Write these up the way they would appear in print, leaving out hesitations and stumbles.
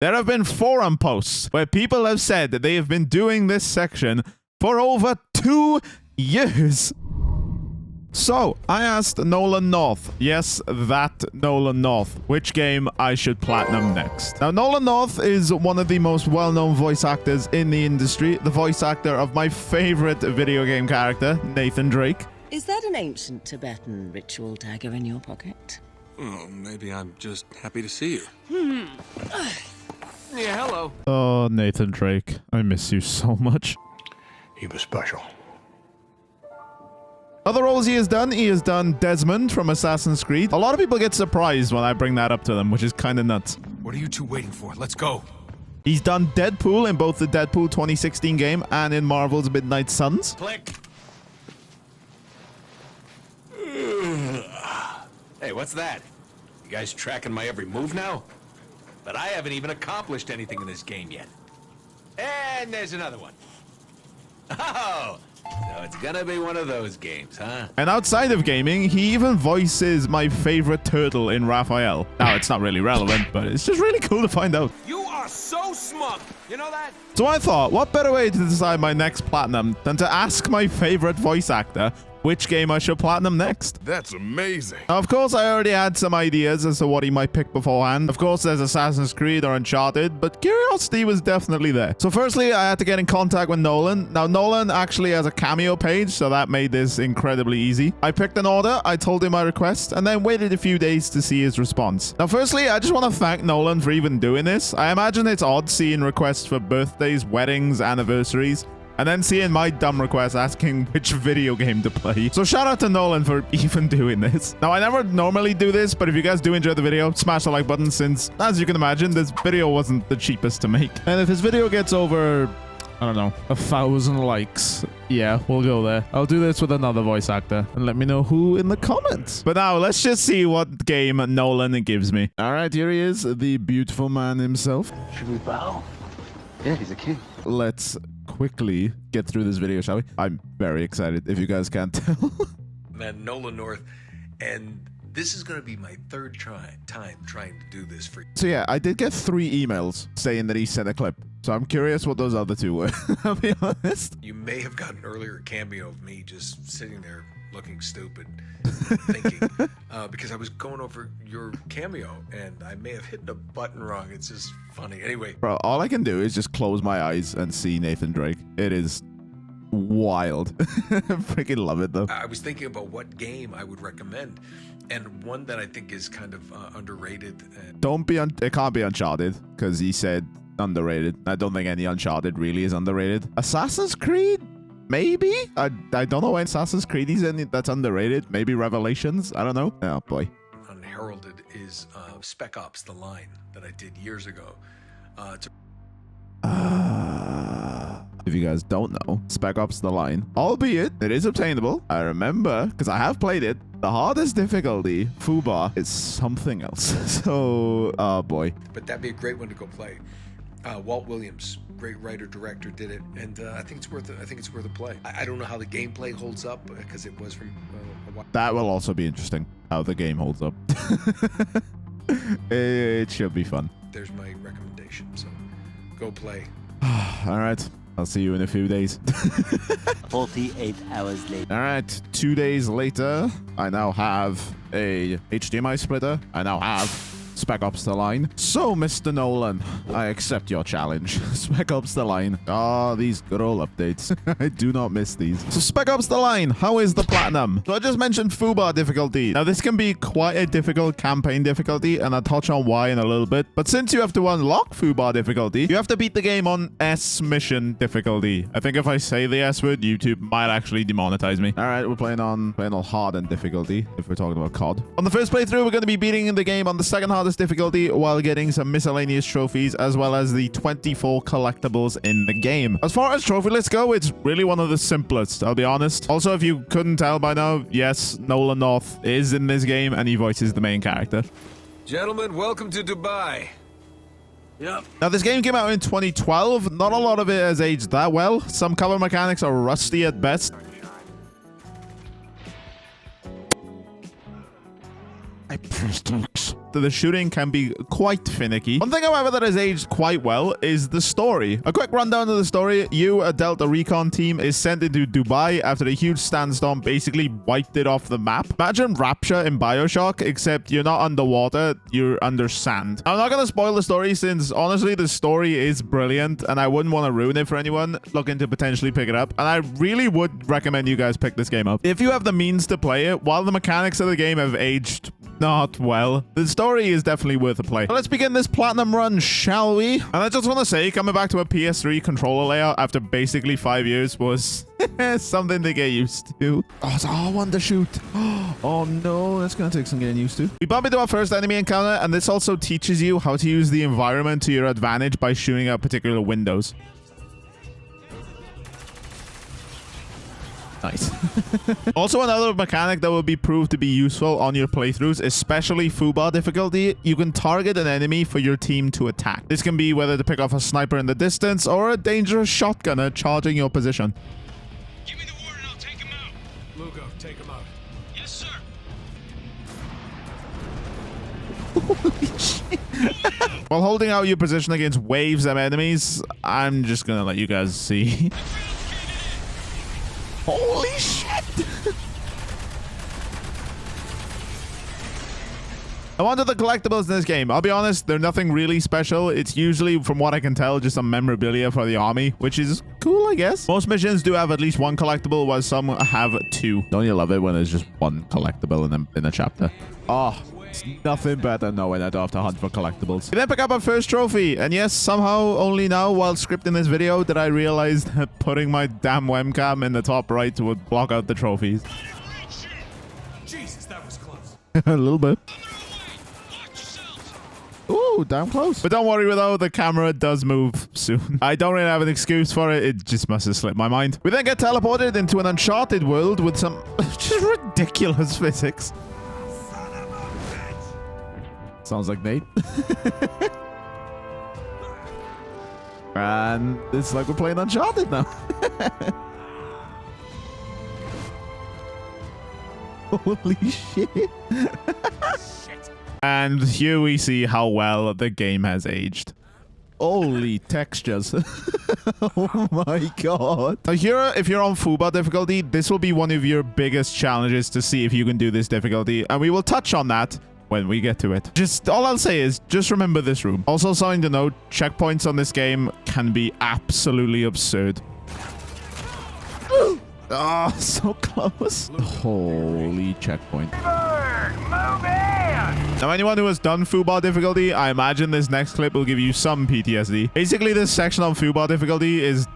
There have been forum posts where people have said that they have been doing this section for over 2 years. So, I asked Nolan North, yes, that Nolan North, which game I should platinum next. Now, Nolan North is one of the most well-known voice actors in the industry, the voice actor of my favorite video game character, Nathan Drake. Is that an ancient Tibetan ritual dagger in your pocket? Oh, maybe I'm just happy to see you. Yeah, hello. Oh, Nathan Drake, I miss you so much. He was special. Other roles he has done Desmond from Assassin's Creed. A lot of people get surprised when I bring that up to them, which is kind of nuts. What are you two waiting for? Let's go. He's done Deadpool in both the Deadpool 2016 game and in Marvel's Midnight Suns. Click. Hey, what's that? You guys tracking my every move now? But I haven't even accomplished anything in this game yet. And there's another one. Oh, so it's gonna be one of those games, huh? And outside of gaming, he even voices my favorite turtle in Raphael. Now, it's not really relevant, but it's just really cool to find out. You are so smug. You know that? So I thought, what better way to decide my next platinum than to ask my favorite voice actor which game I should platinum next. That's amazing. Now, of course, I already had some ideas as to what he might pick beforehand. Of course, there's Assassin's Creed or Uncharted, but curiosity was definitely there. So firstly, I had to get in contact with Nolan. Now, Nolan actually has a Cameo page, so that made this incredibly easy. I picked an order, I told him my request, and then waited a few days to see his response. Now, firstly, I just want to thank Nolan for even doing this. I imagine it's odd seeing requests for birthdays, weddings, anniversaries, and then seeing my dumb request asking which video game to play. So shout out to Nolan for even doing this. Now, I never normally do this, but if you guys do enjoy the video, smash the like button since, as you can imagine, this video wasn't the cheapest to make. And if this video gets over, I don't know, 1,000 likes, yeah, we'll go there. I'll do this with another voice actor and let me know who in the comments. But now, let's just see what game Nolan gives me. All right, here he is, the beautiful man himself. Should we bow? Yeah, he's a king. Let's quickly get through this video, shall we? I'm very excited, if you guys can't tell. Man, Nolan North, and this is going to be my third time trying to do this for you. So yeah, I did get 3 emails saying that he sent a clip. So I'm curious what those other 2 were, I'll be honest. You may have gotten an earlier cameo of me just sitting there looking stupid, thinking, because I was going over your cameo, and I may have hit the button wrong. It's just funny. Anyway. Bro, all I can do is just close my eyes and see Nathan Drake. It is wild. I freaking love it, though. I was thinking about what game I would recommend, and one that I think is kind of underrated. It can't be Uncharted, because he said underrated. I don't think any Uncharted really is underrated. Assassin's Creed? Maybe? I don't know when Assassin's Creed is in that's underrated. Maybe Revelations? I don't know. Oh, boy. Unheralded is Spec Ops, the line that I did years ago. If you guys don't know, Spec Ops The Line, albeit it is obtainable. I remember, because I have played it, the hardest difficulty, Fubar, is something else. So, oh boy. But that'd be a great one to go play. Walt Williams, great writer director, did it, and I think it's worth a play. I don't know how the gameplay holds up because it was from a while. That will also be interesting, how the game holds up. It should be fun. There's my recommendation, so go play. All right, I'll see you in a few days. 48 hours later. All right, 2 days later, I now have a HDMI splitter. I now have Spec Ops The Line. So, Mr. Nolan, I accept your challenge. Spec Ops The Line. Ah, these good old updates. I do not miss these. So, Spec Ops The Line, how is the platinum? So, I just mentioned Fubar difficulty. Now, this can be quite a difficult campaign difficulty, and I'll touch on why in a little bit. But since you have to unlock Fubar difficulty, you have to beat the game on S mission difficulty. I think if I say the S word, YouTube might actually demonetize me. All right, we're playing on hardened difficulty, if we're talking about COD. On the first playthrough, we're going to be beating the game on the second hardest difficulty while getting some miscellaneous trophies as well as the 24 collectibles in the game. As far as trophy lists go, it's really one of the simplest, I'll be honest. Also, if you couldn't tell by now, yes, Nolan North is in this game and he voices the main character. Gentlemen, welcome to Dubai. Yep. Now, this game came out in 2012. Not a lot of it has aged that well. Some cover mechanics are rusty at best. I pressed X. but the shooting can be quite finicky. One thing, however, that has aged quite well is the story. A quick rundown of the story. You, a Delta recon team, is sent into Dubai after a huge sandstorm basically wiped it off the map. Imagine Rapture in Bioshock, except you're not underwater, you're under sand. I'm not going to spoil the story since, honestly, the story is brilliant and I wouldn't want to ruin it for anyone looking to potentially pick it up. And I really would recommend you guys pick this game up. If you have the means to play it, while the mechanics of the game have aged not well, the story is definitely worth a play. So let's begin this platinum run, shall we? And I just want to say, coming back to a PS3 controller layout after basically 5 years was something to get used to. Oh, it's R1 to shoot. Oh no, that's gonna take some getting used to. We bump into our first enemy encounter, and this also teaches you how to use the environment to your advantage by shooting out particular windows. Nice. Also, another mechanic that will be proved to be useful on your playthroughs, especially Fubar difficulty, you can target an enemy for your team to attack. This can be whether to pick off a sniper in the distance or a dangerous shotgunner charging your position. Give me the word and I'll take him out. Lugo, take him out. Yes, sir. Holy shit. While holding out your position against waves of enemies, I'm just gonna let you guys see. Holy shit! I wanted the collectibles in this game. I'll be honest, they're nothing really special. It's usually, from what I can tell, just some memorabilia for the army, which is cool, I guess. Most missions do have at least one collectible, while some have two. Don't you love it when there's just one collectible in a chapter? Oh, it's nothing better than knowing I don't have to hunt for collectibles. We then pick up our first trophy, and yes, somehow only now while scripting this video did I realize that putting my damn webcam in the top right would block out the trophies. Jesus, that was close. A little bit. Ooh, damn close. But don't worry, though, the camera does move soon. I don't really have an excuse for it. It just must have slipped my mind. We then get teleported into an Uncharted world with some just ridiculous physics. Sounds like Nate. And it's like we're playing Uncharted now. Holy shit. And here we see how well the game has aged. Holy textures. Oh my god. Now here, if you're on Fubar difficulty, this will be one of your biggest challenges to see if you can do this difficulty. And we will touch on that when we get to it. Just all I'll say is just remember this room. Also, something to note, checkpoints on this game can be absolutely absurd. Ah, oh, so close. Holy checkpoint. Now, anyone who has done Fubar difficulty, I imagine this next clip will give you some PTSD. Basically, this section on Fubar difficulty is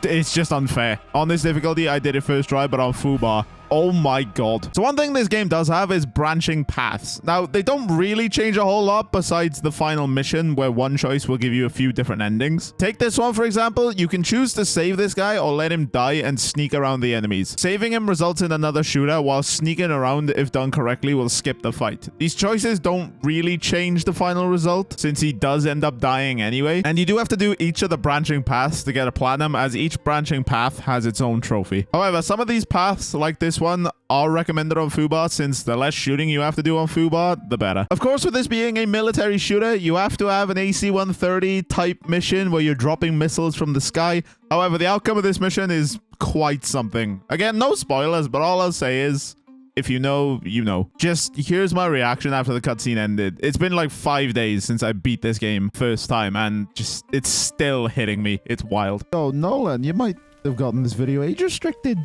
it's just unfair. On this difficulty, I did it first try, but on Fubar, oh my god. So one thing this game does have is branching paths. Now, they don't really change a whole lot besides the final mission where one choice will give you a few different endings. Take this one, for example. You can choose to save this guy or let him die and sneak around the enemies. Saving him results in another shooter, while sneaking around, if done correctly, will skip the fight. These choices don't really change the final result since he does end up dying anyway. And you do have to do each of the branching paths to get a platinum, as each branching path has its own trophy. However, some of these paths, like this one, are recommended on Fubar, since the less shooting you have to do on Fubar, the better. Of course, with this being a military shooter, you have to have an AC-130 type mission where you're dropping missiles from the sky. However, the outcome of this mission is quite something. Again, no spoilers, but all I'll say is, if you know, you know. Just here's my reaction after the cutscene ended. It's been like 5 days since I beat this game first time, and just it's still hitting me. It's wild. Oh, Nolan, you might have gotten this video age restricted.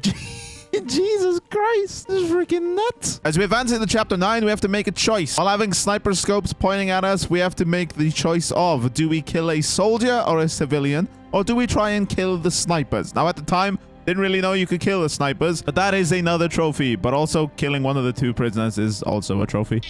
Jesus Christ, this is freaking nuts. As we advance into chapter 9, we have to make a choice. While having sniper scopes pointing at us, we have to make the choice of, do we kill a soldier or a civilian, or do we try and kill the snipers? Now, at the time, didn't really know you could kill the snipers, but that is another trophy. But also, killing one of the two prisoners is also a trophy.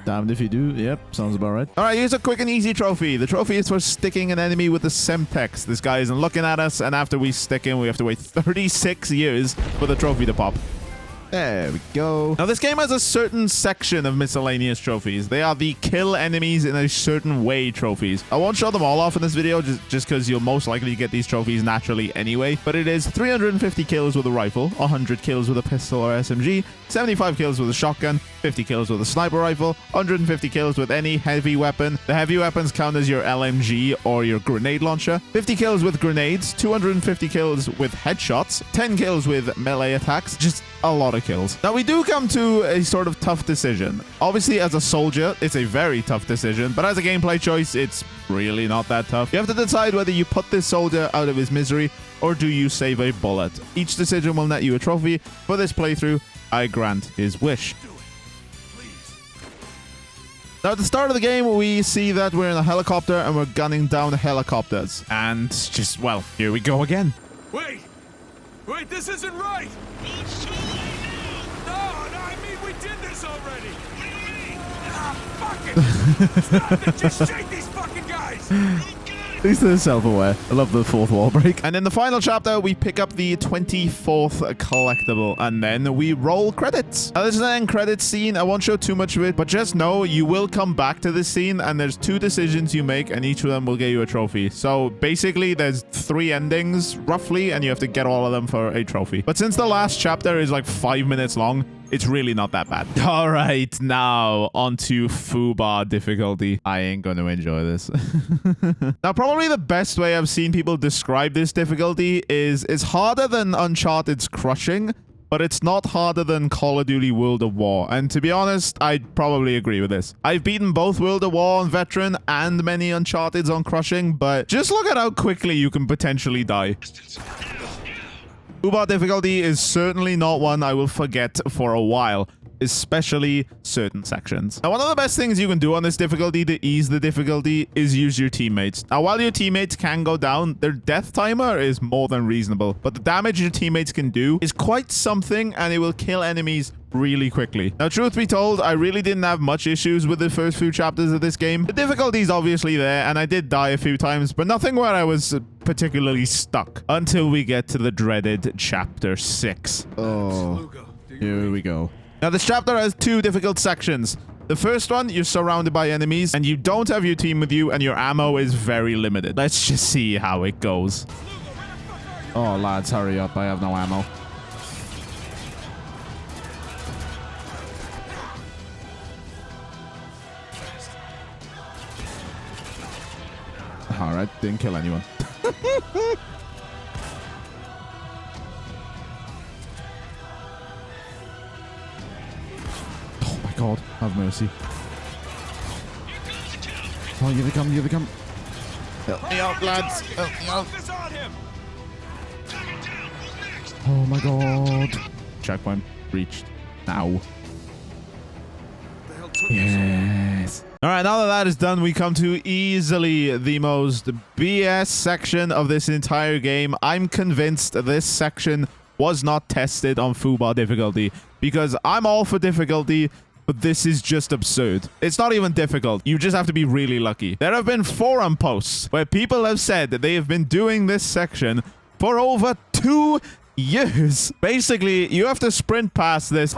Damned if you do. Yep, sounds about right. All right, here's a quick and easy trophy. The trophy is for sticking an enemy with the Semtex. This guy isn't looking at us, and after we stick him, we have to wait 36 years for the trophy to pop. There we go. Now, this game has a certain section of miscellaneous trophies. They are the kill enemies in a certain way trophies. I won't show them all off in this video just because you'll most likely get these trophies naturally anyway. But it is 350 kills with a rifle, 100 kills with a pistol or SMG, 75 kills with a shotgun, 50 kills with a sniper rifle, 150 kills with any heavy weapon. The heavy weapons count as your LMG or your grenade launcher, 50 kills with grenades, 250 kills with headshots, 10 kills with melee attacks. Just a lot of kills. Now, we do come to a sort of tough decision. Obviously, as a soldier, it's a very tough decision, but as a gameplay choice, it's really not that tough. You have to decide whether you put this soldier out of his misery or do you save a bullet. Each decision will net you a trophy. For this playthrough, I grant his wish. Now, at the start of the game, we see that we're in a helicopter and we're gunning down helicopters. And just, well, here we go again. Wait, this isn't right. Well, it's too late now. No, I mean, we did this already. What do you mean? Ah, fuck it. Stop it. Just shake these fucking guys. At least they're self-aware. I love the fourth wall break. And in the final chapter, we pick up the 24th collectible, and then we roll credits. Now, this is an end credits scene. I won't show too much of it, but just know you will come back to this scene, and there's 2 decisions you make, and each of them will get you a trophy. So basically, there's 3 endings, roughly, and you have to get all of them for a trophy. But since the last chapter is like 5 minutes long, it's really not that bad. All right, now on to Fubar difficulty. I ain't going to enjoy this. Now, probably the best way I've seen people describe this difficulty is it's harder than Uncharted's Crushing, but it's not harder than Call of Duty World at War. And to be honest, I'd probably agree with this. I've beaten both World at War on Veteran and many Uncharted's on Crushing, but just look at how quickly you can potentially die. Fubar difficulty is certainly not one I will forget for a while, especially certain sections. Now, one of the best things you can do on this difficulty to ease the difficulty is use your teammates. Now, while your teammates can go down, their death timer is more than reasonable, but the damage your teammates can do is quite something, and it will kill enemies really quickly. Now, truth be told, I really didn't have much issues with the first few chapters of this game. The difficulty is obviously there, and I did die a few times, but nothing where I was particularly stuck until we get to the dreaded chapter 6. Oh, here we go. Now, this chapter has 2 difficult sections. The first one, you're surrounded by enemies, and you don't have your team with you, and your ammo is very limited. Let's just see how it goes. Oh, lads, hurry up. I have no ammo. All right, didn't kill anyone. Oh my God, have mercy. Oh, here they come, here they come. Help me out, lads. Help me out. Oh my God. Checkpoint reached. Now. Yes. All right, now that that is done, we come to easily the most BS section of this entire game. I'm convinced this section was not tested on Fubar difficulty because I'm all for difficulty, but this is just absurd. It's not even difficult. You just have to be really lucky. There have been forum posts where people have said that they have been doing this section for over 2 years. Basically, you have to sprint past this.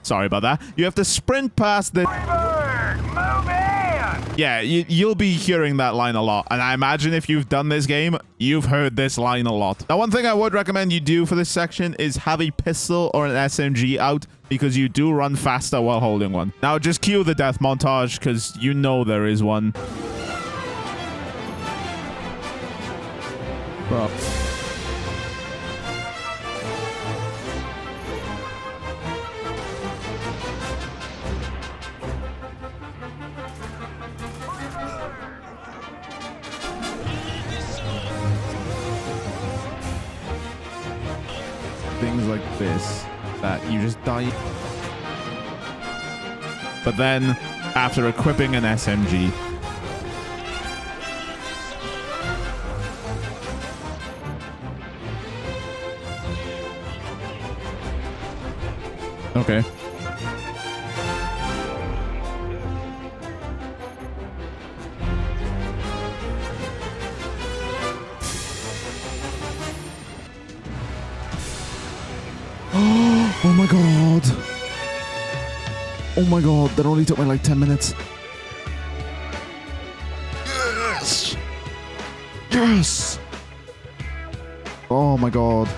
Sorry about that. You have to sprint past the... Yeah, you'll be hearing that line a lot. And I imagine if you've done this game, you've heard this line a lot. Now, one thing I would recommend you do for this section is have a pistol or an SMG out because you do run faster while holding one. Now, just cue the death montage because you know there is one. Bro. Things like this that you just die. But then after equipping an SMG, okay. god. Oh my god, that only took me like 10 minutes. Yes! Yes! Oh my god.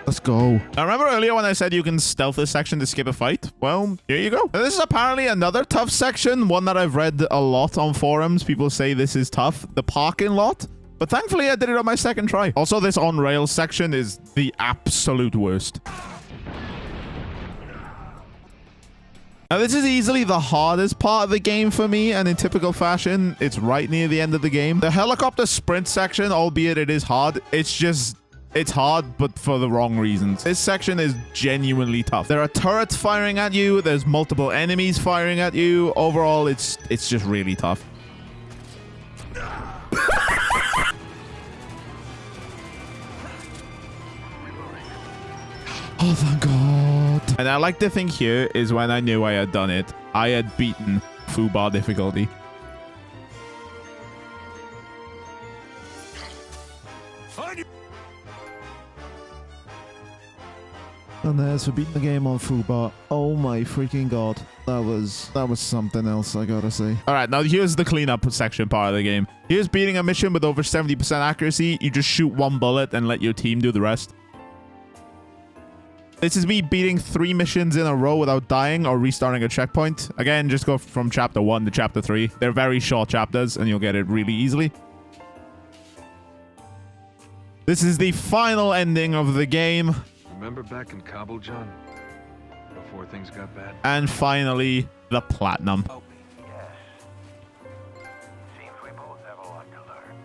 Let's go. Now, remember earlier when I said you can stealth this section to skip a fight? Well, here you go. Now, this is apparently another tough section, one that I've read a lot on forums. People say this is tough. The parking lot. But thankfully, I did it on my second try. Also, this on-rails section is the absolute worst. Now, this is easily the hardest part of the game for me, and in typical fashion, it's right near the end of the game. The helicopter sprint section, albeit it is hard, it's hard, but for the wrong reasons. This section is genuinely tough. There are turrets firing at you. There's multiple enemies firing at you. Overall, it's just really tough. Oh, thank God. And I like to think here is when I knew I had done it. I had beaten Fubar difficulty. And there's for beating the game on Fubar. Oh my freaking god. That was something else, I gotta say. Alright, now here's the cleanup section part of the game. Here's beating a mission with over 70% accuracy. You just shoot one bullet and let your team do the rest. This is me beating 3 missions in a row without dying or restarting a checkpoint. Again, just go from chapter 1 to chapter 3. They're very short chapters and you'll get it really easily. This is the final ending of the game. Remember back in Kabul, John? Before things got bad? And finally, the platinum. Oh, yes. Seems we both have a lot to learn.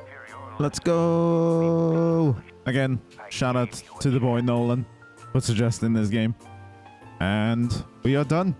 However, let's go. Again, shout out to the boy Nolan for suggesting this game. And we are done.